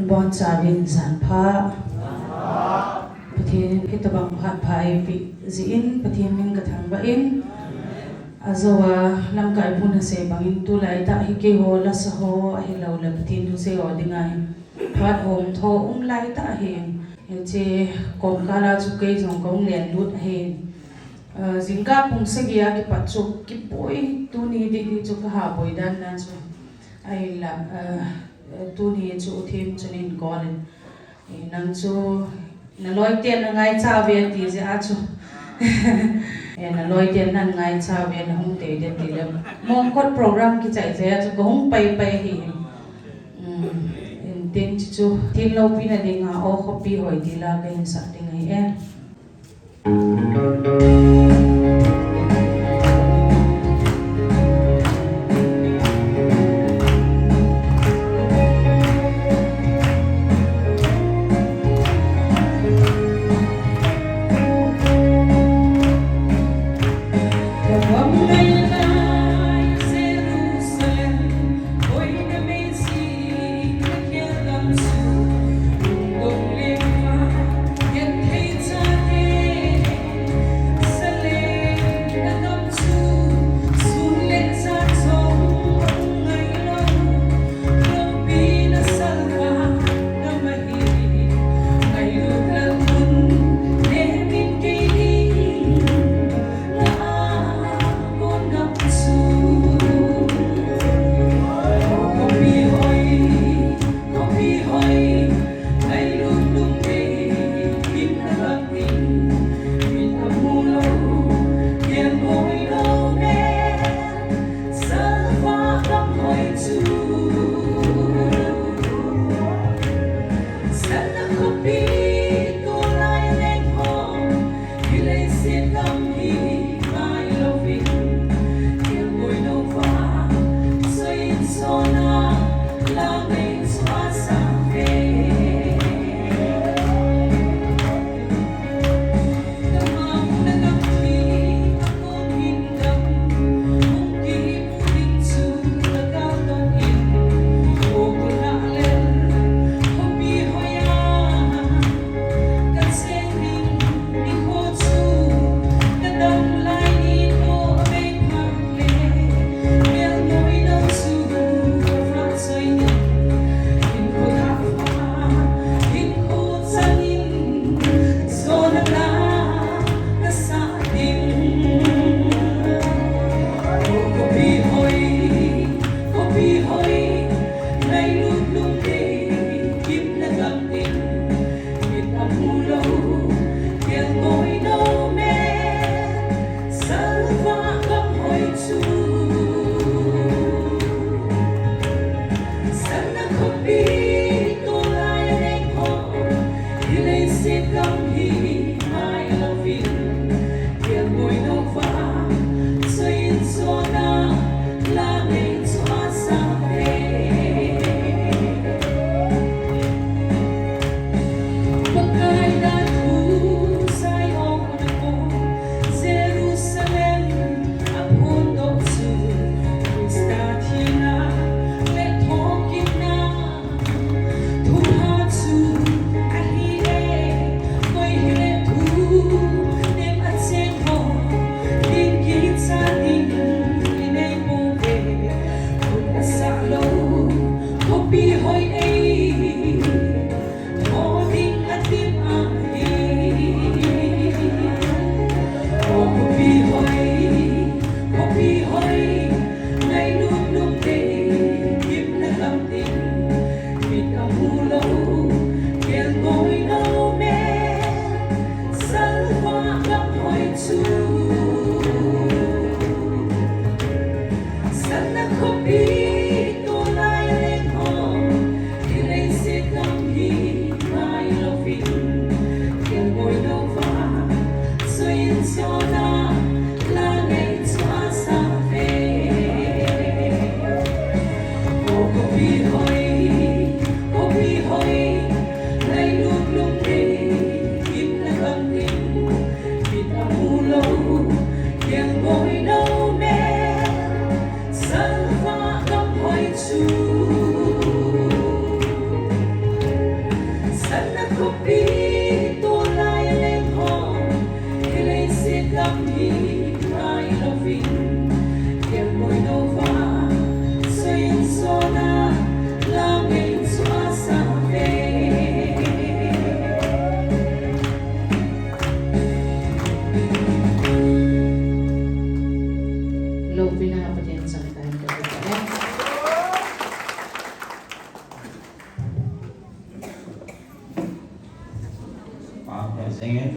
bon chavin zan pha pathian hitabang phat phai vi zin pathian min ka thang ba in azawa lam kai puna se bangin tu lai ta hi ke ho la sa ho hi lo la pathian tu se o dingai phat hom tho lai ta hi che kom kala chu ke jong kong len lut he zinga pung se gia ki pachu ki poi tu ni di chu ka ha boi dan na chu ai la tu ni chu thêm cho nên có lên nang chu na loi tiền na ngai cha về thì sẽ a chu na loi tiền na ngai cha về na hong te de ti le mong kot program ki chai che chu ko hong pai pai hi tin chu tin lo pi na ding a o copy hoi ti la ka in sa ding ai be